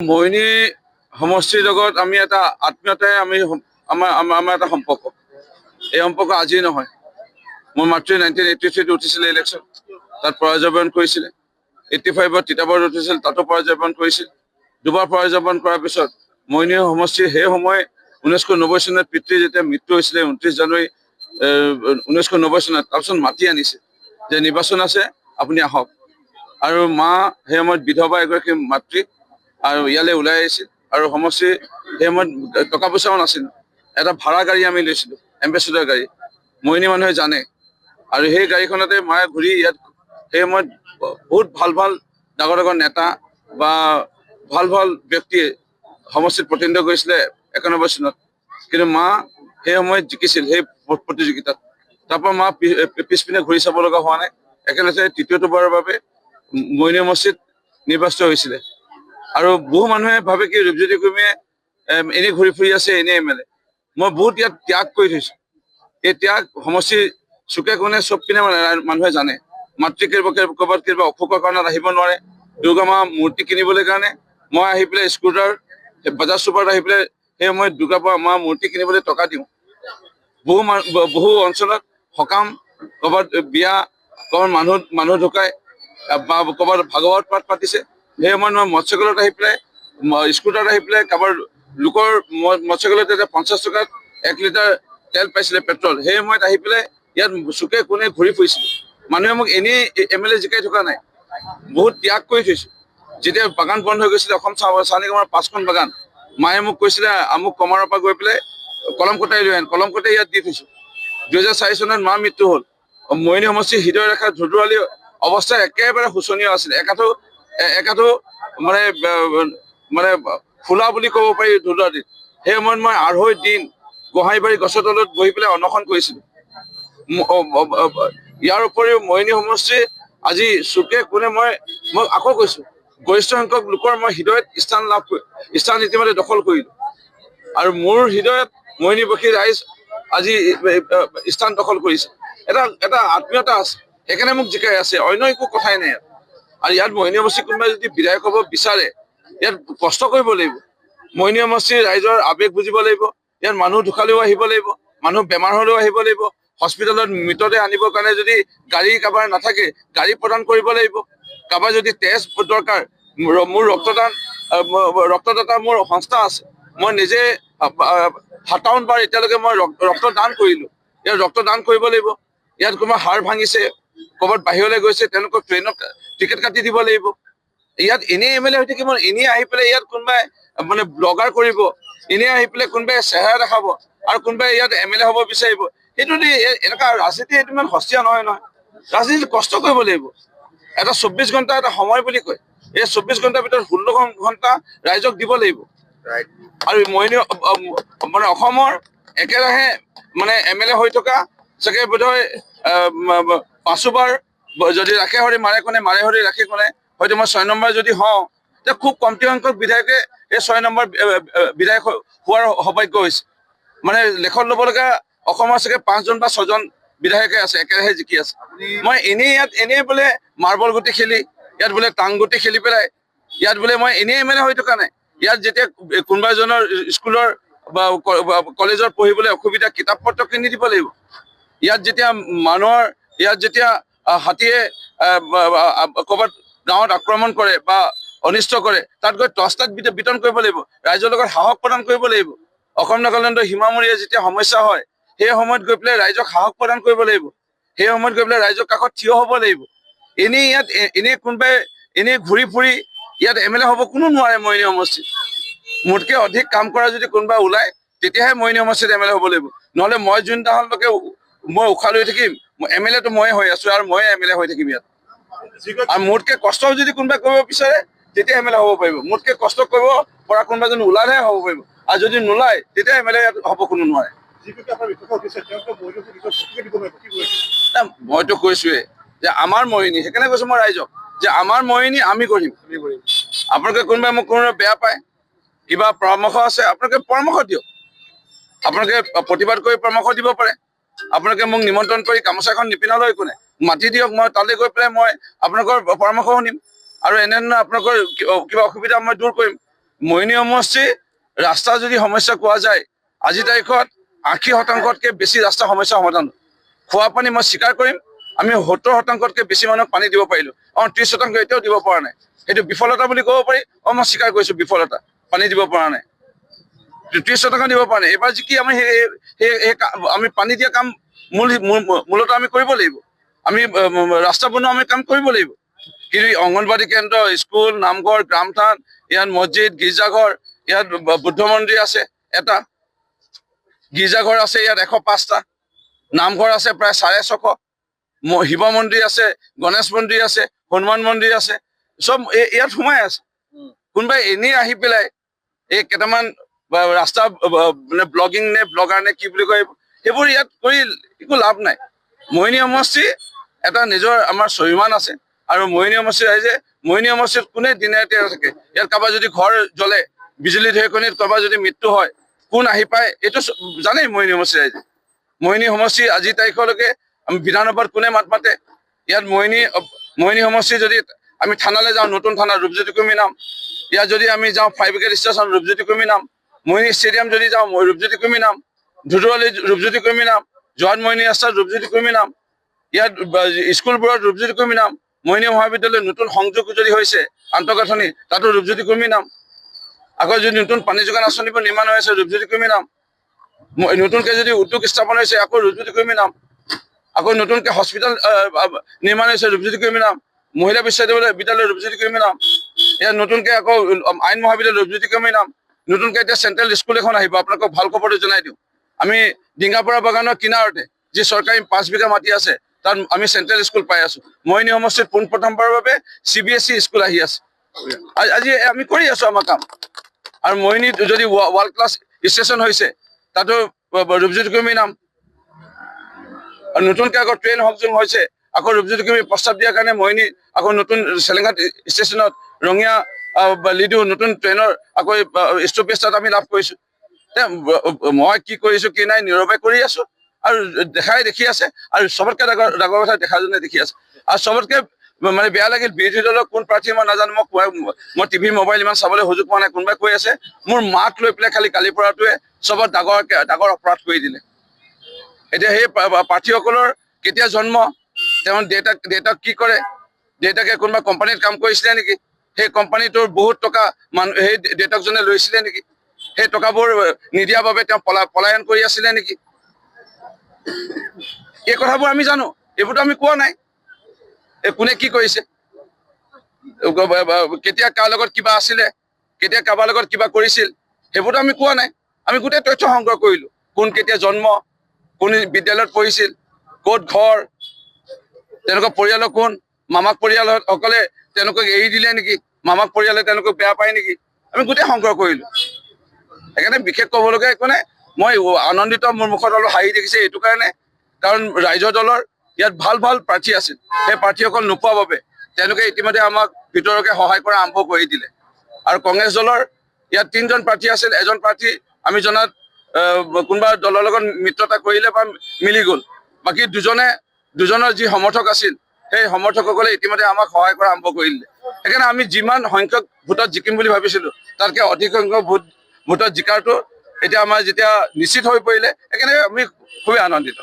মোহিনী সমষ্টিৰ লগত আমি এটা আত্মীয়তাই আমাৰ এটা সম্পৰ্ক। এই সম্পৰ্ক আজি নহয়। মোৰ মাতৃ 1983 উঠিছিলে ইলেকশ্যন, তাত পৰাজয়বৰণ কৰিছিলে। 85 তিতাবৰত উঠিছিল, তাতো পৰাজয়বৰণ কৰিছিল। দুবাৰ পৰাজয়বৰণ কৰাৰ পিছত মোহিনী সমষ্টিৰ সেই সময় 1990 চনত পিতৃ যেতিয়া মৃত্যু হৈছিলে 29 জানুৱাৰী 1990 চনত, তাৰপিছত মাতি আনিছে যে নিৰ্বাচন আছে, আপুনি আহক। আৰু মা সেই সময়ত বিধৱা এগৰাকী মাতৃ আৰু ইয়ালৈ ওলাই আহিছিল। আৰু সমষ্টিৰ সেই সময়ত টকা পইচাও নাছিল। এটা ভাড়া গাড়ী আমি লৈছিলো, এম্বেচেডৰ গাড়ী, মোহিনী মানুহে জানে। আৰু সেই গাড়ীখনতে মায়ে ঘূৰি ইয়াত সেই সময়ত বহুত ভাল ডাঙৰ ডাঙৰ নেতা বা ভাল ব্যক্তিয়ে সমষ্টিত প্ৰতিনিধিত্ব কৰিছিলে 91 চনত। কিন্তু মা সেই সময়ত জিকিছিল সেই প্ৰতিযোগিতাত। তাৰপৰা মা পিছপিনে ঘূৰি চাব লগা হোৱা নাই। একেলগে তৃতীয়বাৰৰ বাবে মোহিনী সমষ্টিত নিৰ্বাচিত হৈছিলে। আৰু বহু মানুহে ভাবে কি ৰূপজ্যোতি কুৰ্মীয়ে এনেই ঘূৰি ফুৰি আছে, এনেই এমএলএ। মই বহুত ইয়াত ত্যাগ কৰি থৈছো। এই ত্যাগ সমষ্টিৰ চুকে কোণে চব পিনে মানুহে জানে। মাতৃ ক'ৰবাত কিবা অসুখৰ কাৰণত আহিব নোৱাৰে, দুৰ্গা মা মূৰ্তি কিনিবলৈ কাৰণে মই আহি পেলাই স্কুটাৰ বাজাজ চুপাৰত আহি পেলাই সেই সময়ত দুৰ্গা মা মূৰ্তি কিনিবলৈ টকা দিওঁ। বহু অঞ্চলত সকাম, ক'ৰবাত বিয়া, ক'ৰবাত মানুহ ঢুকাই বা ক'ৰবাত ভাগৱত পাঠ পাতিছে, সেই সময়ত মই মটৰচাইকেলত আহি পেলাই স্কুটাৰত আহি পেলাই কাৰোবাৰ লোকৰ মটৰচাইকেলত 50 টকাত 1 লিটাৰ তেল পাইছিলে, পেট্ৰল। সেই সময়ত আহি পেলাই ইয়াত চুকে কোণে ঘূৰি ফুৰিছিল। মানুহে মোক এনেই এমএলএ জিকাই থকা নাই, বহুত ত্যাগ কৰি থৈছো। যেতিয়া বাগান বন্ধ হৈ গৈছিলে, অসম চাহ নিগমৰ 5খন বাগান, মায়ে মোক কৈছিলে আমুক কমাৰৰ পৰা গৈ পেলাই কলম কটাই লৈ আন, কলম কটাই ইয়াত দি থৈছো। 2004 চনত মাৰ মৃত্যু হ'ল। মোহিনী সমষ্টিৰ হৃদয় ৰেখা ধুধুৰালি অৱস্থা একেবাৰে শোচনীয় আছিলে। একাঠো মানে ফুলা বুলি ক'ব পাৰি ধুধুৰালিত। সেই সময়ত মই 2.5 দিন গোহাঁইবাৰী গছৰ তলত বহি পেলাই অনশন কৰিছিলো। ইয়াৰ উপৰিও মোহিনী সমষ্টি আজি চুকে কোণে মই আকৌ কৈছো, গৰিষ্ঠ সংখ্যক লোকৰ মই হৃদয়ত স্থান ইতিমধ্যে দখল কৰিলো। আৰু মোৰ হৃদয়ত মোহিনীবাসী ৰাইজ আজি স্থান দখল কৰিছে। এটা আত্মীয়তা আছে, সেইকাৰণে মোক জিকাই আছে, অন্য একো কথাই নাই। আৰু ইয়াত মোহিনী সমষ্টিৰ কোনোবাই যদি বিধায়ক হ'ব বিচাৰে, ইয়াত কষ্ট কৰিব লাগিব। মোহিনী সমষ্টিৰ ৰাইজৰ আৱেগ বুজিব লাগিব। ইয়াত মানুহ ঢুকালেও আহিব লাগিব, মানুহ বেমাৰ হলেও আহিব লাগিব। হস্পিটেলত মৃতদেহ আনিবৰ কাৰণে যদি গাড়ী কাৰোবাৰ নাথাকে, গাড়ী প্ৰদান কৰিব লাগিব। কাৰোবাৰ যদি তেজ দৰকাৰ, মোৰ ৰক্তদাতা মোৰ সংস্থা আছে, মই নিজে 57 বাৰ এতিয়ালৈকে মই ৰক্তদান কৰিলো। ইয়াত ৰক্তদান কৰিব লাগিব। ইয়াত কোনোবা হাড় ভাঙিছে, ক'ৰবাত বাহিৰলৈ গৈছে, তেওঁলোকক ট্ৰেইনত টিকেট কাটি দিব লাগিব। ইয়াত এনেই এমএলএ হৈ থাকিব, এনেই আহি পেলাই ইয়াত কোনোবাই মানে ব্লগাৰ কৰিব, এনেই আহি পেলাই কোনোবাই চেহেৰা দেখাব, আৰু কোনোবাই ইয়াত এমএলএ হ'ব বিচাৰিব। সেইটো এনেকুৱা ৰাজনীতি, এইটো ইমান সস্তীয়া নহয়। ৰাজনীতি কষ্ট কৰিব লাগিব। এটা 24 ঘণ্টা এটা সময় বুলি কয়, এই 24 ঘণ্টাৰ ভিতৰত 16 ঘণ্টা ৰাইজক দিব লাগিব। আৰু মোহিনী মানে অসমৰ একেৰাহে মানে এমএলএ হৈ থকা চাগে বোধহয় 5বাৰ, যদি ৰাখে হৰি মাৰে হৰি ৰাখে কোনে, হয়তো মই 6 নম্বৰ যদি হওঁ, তেতিয়া খুব কমটি সংখ্যক বিধায়কে এই 6 নম্বৰ বিধায়ক হোৱাৰ সৌভাগ্য হৈছে। মানে লেখত ল'ব লগা অসমৰ চাগে 5জন বা 6জন বিধায়কে আছে, একেৰাহে জিকি আছে। মই এনেই বোলে মাৰ্বল গুটি খেলি, ইয়াত বোলে টাং গুটি খেলি পেলাই, ইয়াত বোলে মই এনেই এমএলএ হৈ থকা নাই। ইয়াত যেতিয়া কোনোবা এজনৰ স্কুলৰ বা কলেজত পঢ়িবলৈ অসুবিধা, কিতাপ পত্ৰ কিনি দিব লাগিব। ইয়াত যেতিয়া হাতীয়ে ক'ৰবাত গাঁৱত আক্ৰমণ কৰে বা অনিষ্ট কৰে, তাত গৈ টৰ্চলাইট বিতৰণ কৰিব লাগিব। ৰাইজৰ লগত সাহস প্ৰদান কৰিব লাগিব। অসম নাগালেণ্ডৰ সীমামূৰীয়া যেতিয়া সমস্যা হয়, সেই সময়ত গৈ পেলাই ৰাইজক সাহস প্ৰদান কৰিব লাগিব। সেই সময়ত গৈ পেলাই ৰাইজৰ কাষত থিয় হ'ব লাগিব। এনেই কোনোবাই এনেই ঘূৰি ফুৰি ইয়াত এমএলএ হ'ব কোনো নোৱাৰে। মোহিনী সমষ্টিত মোতকে অধিক কাম কৰা যদি কোনোবা ওলায়, তেতিয়াহে মোহিনী সমষ্টিত এমএলএ হ'ব লাগিব। নহ'লে মই যোনদিনাখনলৈকে মই উশাহ লৈ থাকিম, এমএলএটো ময়ে হৈ আছো, আৰু ময়ে এমএলএ হৈ থাকিম ইয়াত। আৰু মোতকে কষ্ট যদি কোনোবাই কৰিব বিচাৰে, তেতিয়া এমএলএ হ'ব পাৰিব। মোতকে কষ্ট কৰিব পৰা কোনোবা যদি ওলালেহে হ'ব পাৰিব, আৰু যদি নোলায় তেতিয়া এমএলএ হ'ব কোনো নোৱাৰে। মইতো কৈছোৱে যে আমাৰ মোহিনী, সেইকাৰণে কৈছো মই ৰাইজক যে আমাৰ মোহিনী আমি কৰিম। আপোনালোকে কোনোবাই বেয়া পায়, কিবা পৰামৰ্শ আছে, আপোনালোকে পৰামৰ্শ দিয়ক। আপোনালোকে প্ৰতিবাদ কৰি পৰামৰ্শ দিব পাৰে। আপোনালোকে মোক নিমন্ত্ৰণ কৰি গামোচাখন নিপিন্ধালৈ একো নাই, মাতি দিয়ক। মই তালৈ গৈ পেলাই মই আপোনালোকৰ পৰামৰ্শ শুনিম, আৰু এনেধৰণৰ আপোনালোকৰ কিবা অসুবিধা মই দূৰ কৰিম। মইনী সমষ্টিৰ ৰাস্তা যদি সমস্যা কোৱা যায়, আজিৰ তাৰিখত 80%তকৈ বেছি ৰাস্তা সমস্যা সমাধান। খোৱা পানী মই স্বীকাৰ কৰিম, আমি 70%তকৈ বেছি মানুহক পানী দিব পাৰিলোঁ। 30% এতিয়াও দিব পৰা নাই। সেইটো বিফলতা বুলি ক'ব পাৰি। মই স্বীকাৰ কৰিছোঁ বিফলতা, পানী দিব পৰা নাই। 30% দিব পৰা নাই। এইবাৰ যি কি আমি আমি পানী দিয়া কাম মূলতঃ আমি কৰিব লাগিব। আমি ৰাস্তা বনোৱা আমি কাম কৰিব লাগিব। কিন্তু অংগনবাদী কেন্দ্ৰ, স্কুল, নামঘৰ, গ্ৰামথান, ইয়াত মছজিদ, গীৰ্জাঘৰ, ইয়াত বুদ্ধ মন্দিৰ আছে এটা, গীৰ্জাঘৰ আছে ইয়াত 105টা, নামঘৰ আছে প্ৰায় 650, শিৱ মন্দিৰ আছে, গণেশ মন্দিৰ আছে, হনুমান মন্দিৰ আছে, চব ইয়াত সোমাই আছে। কোনোবাই এনেই আহি পেলাই এই কেইটামান ৰাস্তা মানে ব্লগিং নে ব্লগাৰ নে কি বুলি কয়, সেইবোৰ ইয়াত কৰি একো লাভ নাই। মইনী সমষ্টি এটা নিজৰ আমাৰ স্বাভিমান আছে। আৰু মইনী সমষ্টিৰ ৰাইজে মইনী সমষ্টিত কোনে দিনে ৰাতিয়ে থাকে। ইয়াত কাৰোবাৰ যদি ঘৰ জ্বলে, বিজুলী ঢেৰেকণিত কাৰোবাৰ যদি মৃত্যু হয়, কোন আহি পায় এইটো জানেই মইনী সমষ্টিৰ ৰাইজে। মইনী সমষ্টি আজিৰ তাৰিখলৈকে আমি বিধানসভাত কোনে মাত মাতে? ইয়াত মইনী সমষ্টি যদি আমি থানালৈ যাওঁ, নতুন থানা ৰূপজ্যোতি কুৰ্মী নাম। ইয়াত যদি আমি যাওঁ fire brigade station, Rupjyoti Kurmi নাম। মইনী ষ্টেডিয়াম যদি যাওঁ, ৰূপজ্যোতি কুৰ্মী নাম। ধুধুৱলী ৰূপজ্যোতি কুৰ্মী নাম। জোৱাত মইনী ৰাস্তাত ৰূপজ্যোতি কুৰ্মী নাম। ইয়াত স্কুলবোৰত ৰূপজ্যোতি কুৰ্মী নাম। মইনী মহাবিদ্যালয় নতুন সংযোগ যদি হৈছে আন্তঃগাঁথনি, তাতো ৰূপজ্যোতি কুৰ্মী নাম। আকৌ যদি নতুন পানী যোগান আঁচনিবোৰ নিৰ্মাণ হৈ আছে, ৰূপজ্যোতি কুৰ্মী নাম। নতুনকৈ যদি উদ্যোগ স্থাপন হৈছে, আকৌ ৰূপজ্যোতি কুৰ্মী নাম। আকৌ নতুনকৈ হস্পিটেল নিৰ্মাণ হৈছে, ৰূপজ্যোতি কুৰ্মী নাম। মহিলা বিদ্যালয় ৰূপজ্যোতি কুৰ্মী নাম। ইয়াত নতুনকৈ আকৌ আইন মহাবিদ্যালয় ৰূপজ্যোতি কুৰ্মী নাম। নতুনকৈ এতিয়া চেণ্ট্ৰেল স্কুল এখন আহিব। আপোনালোকক ভাল খবৰটো জনাই দিওঁ, আমি ডিঙাপৰা বাগানৰ কিনাৰতে যি চৰকাৰী 5 বিঘা মাটি আছে, তাত আমি চেণ্ট্ৰেল স্কুল পাই আছো। মইনী সমষ্টিত পোনপ্ৰথমবাৰৰ বাবে CBSE স্কুল আহি আছে। আজি আমি কৰি আছো আমাৰ কাম। আৰু মইনীত যদি ৱৰ্ল্ড ক্লাছ ষ্টেচন হৈছে, তাতো ৰূপজ্যোতি কুৰ্মী নাম। আৰু নতুনকৈ আকৌ ট্ৰেইন সংযোগ হৈছে, আকৌ ৰূপজ্যোতি কুৰ্মী প্ৰস্তাৱ দিয়াৰ কাৰণে মইনী আকৌ নতুন চেলেঙাত ষ্টেচনত ৰঙিয়া লিডু নতুন ট্ৰেইনৰ আকৌ ষ্টপেজ তাত আমি লাভ কৰিছো। মই কি কৰিছো কি নাই নীৰৱে কৰি আছো, আৰু দেখি আছে। আৰু চবতকৈ ডাঙৰ কথা দেখাজনে দেখি আছে। আৰু চবতকৈ মানে বেয়া লাগিল, বিৰোধী দলৰ কোন প্ৰাৰ্থী মই নাজানো, মই টিভি মোবাইল ইমান চাবলৈ সুযোগ পোৱা নাই। কোনোবাই কৈ আছে মোৰ মাক লৈ পেলাই খালি কালি পৰাটোৱে চবত ডাঙৰ অপৰাধ কৰি দিলে। এতিয়া সেই প্ৰাৰ্থীসকলৰ কেতিয়া জন্ম, তেওঁৰ দেউতাক কি কৰে, দেউতাকে কোনোবা কোম্পানীত কাম কৰিছিলে নেকি, সেই কোম্পানীটোৰ বহুত টকা সেই দেউতাকজনে লৈছিলে নেকি, সেই টকাবোৰ নিদিয়াৰ বাবে তেওঁ পলায়ন কৰি আছিলে নেকি, এই কথাবোৰ আমি জানো। এইবোৰতো আমি কোৱা নাই কোনে কি কৰিছে, কেতিয়া কাৰ লগত কিবা আছিলে, কেতিয়া কাৰোবাৰ লগত কিবা কৰিছিল, সেইবোৰতো আমি কোৱা নাই। আমি গোটেই তথ্য সংগ্ৰহ কৰিলো। কোন কেতিয়া জন্ম, কোন বিদ্যালয়ত পঢ়িছিল, ক'ত ঘৰ, তেওঁলোকৰ পৰিয়ালৰ কোন, মামাক পৰিয়ালসকলে তেওঁলোকক এৰি দিলে নেকি, মামাক পৰিয়ালে তেওঁলোকক বেয়া পায় নেকি, আমি গোটেই সংগ্ৰহ কৰিলো। সেইকাৰণে বিশেষ ক'বলগীয়া একো নাই। মই আনন্দিত, মোৰ মুখত অলপ হাঁহি দেখিছে এইটো কাৰণে, কাৰণ ৰাইজৰ দলৰ ইয়াত ভাল প্ৰাৰ্থী আছিল। সেই প্ৰাৰ্থীসকল নোপোৱাৰ বাবে তেওঁলোকে ইতিমধ্যে আমাক ভিতৰকে সহায় কৰা আৰম্ভ কৰি দিলে। আৰু কংগ্ৰেছ দলৰ ইয়াত 3জন প্ৰাৰ্থী আছিল। এজন প্ৰাৰ্থী আমি জনাত কোনোবা দলৰ লগত মিত্ৰতা কৰিলে বা মিলি গ'ল। বাকী দুজনৰ যি সমৰ্থক আছিল, সেই সমৰ্থকসকলে ইতিমধ্যে আমাক সহায় কৰা আৰম্ভ কৰি দিলে। সেইকাৰণে আমি যিমান সংখ্যক ভোটত জিকিম বুলি ভাবিছিলো, তাতকৈ অধিক সংখ্যক ভোটত জিকাৰটো এতিয়া আমাৰ যেতিয়া নিশ্চিত হৈ পৰিলে, সেইকাৰণে আমি খুবেই আনন্দিত।